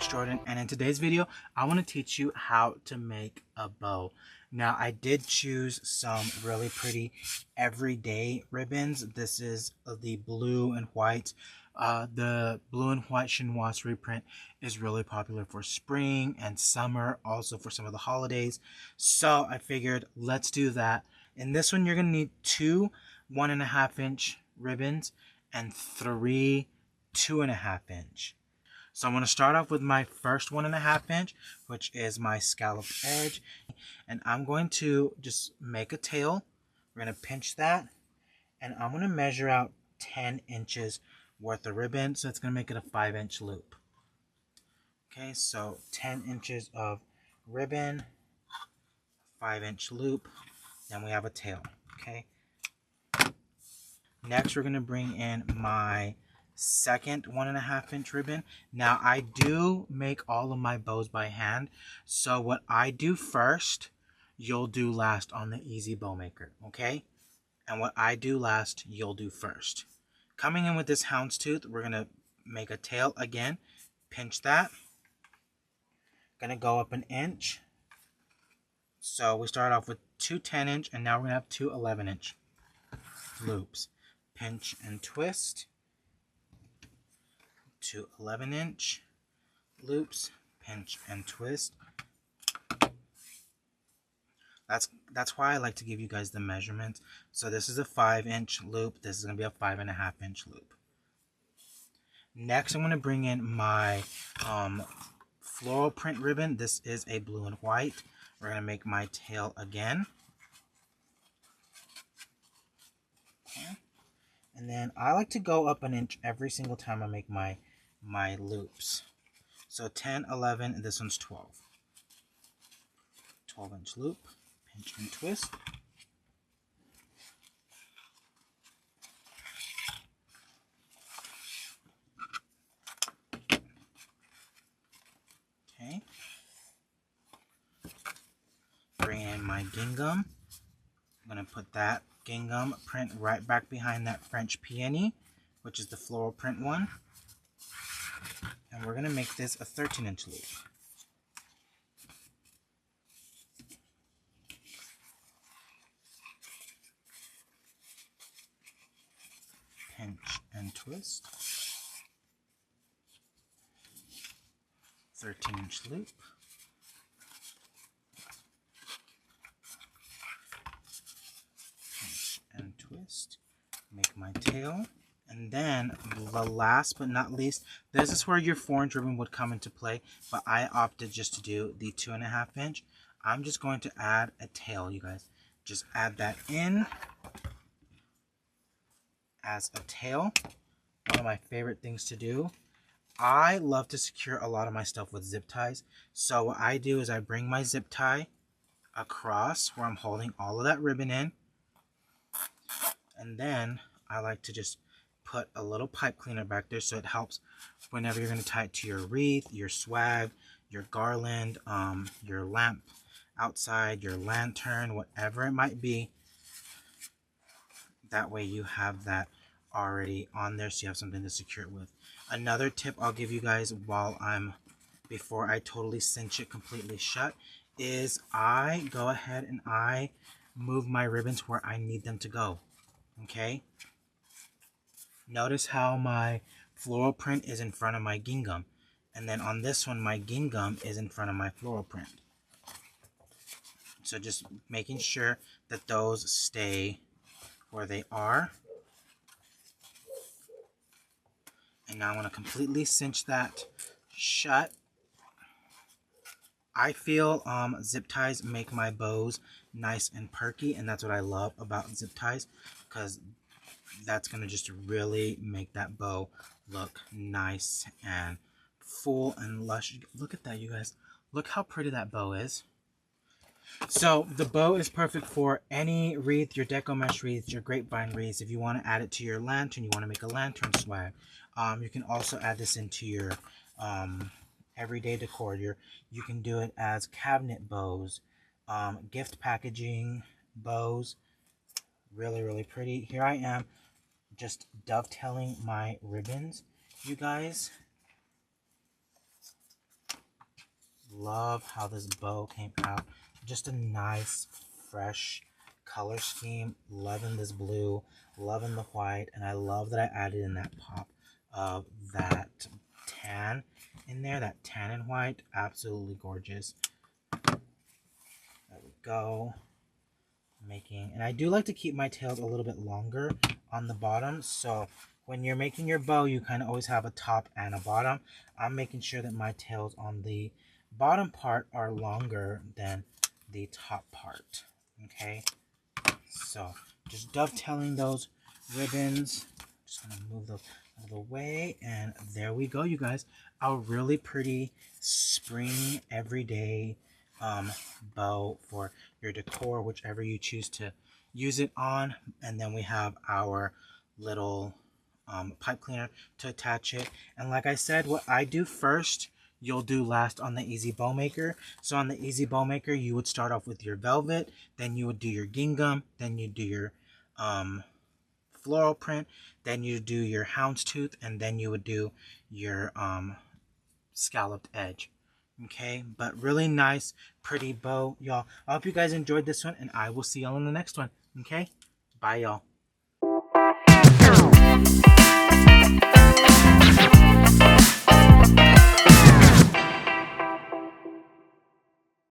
Coach Jordan, and in today's video I want to teach you how to make a bow. Now I did choose some really pretty everyday ribbons. This is the blue and white. The blue and white chinoise reprint is really popular for spring and summer, also for some of the holidays. So I figured let's do that. In this one you're going to need two 1.5 inch ribbons and three 2.5 inch. So I'm going to start off with my first 1.5 inch, which is my scalloped edge. And I'm going to just make a tail. We're going to pinch that. And I'm going to measure out 10 inches worth of ribbon. So it's going to make it a 5-inch loop. Okay, so 10 inches of ribbon, 5-inch loop. Then we have a tail. Okay. Next, we're going to bring in my second 1.5 inch ribbon. Now I do make all of my bows by hand, so what I do first you'll do last on the easy bow maker, okay? And what I do last you'll do first. Coming in with this houndstooth, we're gonna make a tail again, pinch that, gonna go up 1 inch. So we start off with two 10 inch and now we're gonna have two 11 inch loops. Pinch and twist, two 11 inch loops, pinch and twist. That's why I like to give you guys the measurements. So this is a 5-inch loop. This is going to be a 5.5 inch loop. Next, I'm going to bring in my floral print ribbon. This is a blue and white. We're going to make my tail again. Okay. And then I like to go up 1 inch every single time I make my loops. So 10, 11, and this one's 12. 12-inch loop, pinch and twist. Okay. Bring in my gingham. I'm going to put that gingham print right back behind that French peony, which is the floral print one. And we're going to make this a 13-inch loop. Pinch and twist. 13-inch loop. Pinch and twist. Make my tail. And then, the last but not least, this is where your 4-inch ribbon would come into play, but I opted just to do the 2.5 inch. I'm just going to add a tail, you guys. Just add that in as a tail. One of my favorite things to do. I love to secure a lot of my stuff with zip ties. So what I do is I bring my zip tie across where I'm holding all of that ribbon in. And then I like to just put a little pipe cleaner back there so it helps whenever you're going to tie it to your wreath, your swag, your garland, your lamp outside, your lantern, whatever it might be. That way you have that already on there so you have something to secure it with. Another tip I'll give you guys before I totally cinch it completely shut is I go ahead and I move my ribbons where I need them to go. Okay? Notice how my floral print is in front of my gingham. And then on this one, my gingham is in front of my floral print. So just making sure that those stay where they are. And now I want to completely cinch that shut. I feel zip ties make my bows nice and perky, and that's what I love about zip ties, because that's going to just really make that bow look nice and full and lush. Look at that, you guys. Look how pretty that bow is. So the bow is perfect for any wreath, your deco mesh wreaths, your grapevine wreaths. If you want to add it to your lantern, you want to make a lantern swag. You can also add this into your everyday decor. You can do it as cabinet bows, gift packaging bows. Really, really pretty. Here I am just dovetailing my ribbons, you guys. love how this bow came out. Just a nice, fresh color scheme. Loving this blue, loving the white, and I love that I added in that pop of that tan in there, that tan and white. Absolutely gorgeous. There we go. And I do like to keep my tails a little bit longer on the bottom, so when you're making your bow, you kind of always have a top and a bottom. I'm making sure that my tails on the bottom part are longer than the top part. Okay, so just dovetailing those ribbons. Just gonna move those out of the way, and there we go, you guys. A really pretty spring everyday bow for your decor, whichever you choose to use it on. And then we have our little pipe cleaner to attach it. And like I said, what I do first, you'll do last on the Easy Bow Maker. So on the Easy Bow Maker, you would start off with your velvet, then you would do your gingham, then you do your floral print, then you do your houndstooth, and then you would do your scalloped edge. Okay, but really nice, pretty bow, y'all. I hope you guys enjoyed this one, and I will see y'all in the next one. Okay, bye, y'all.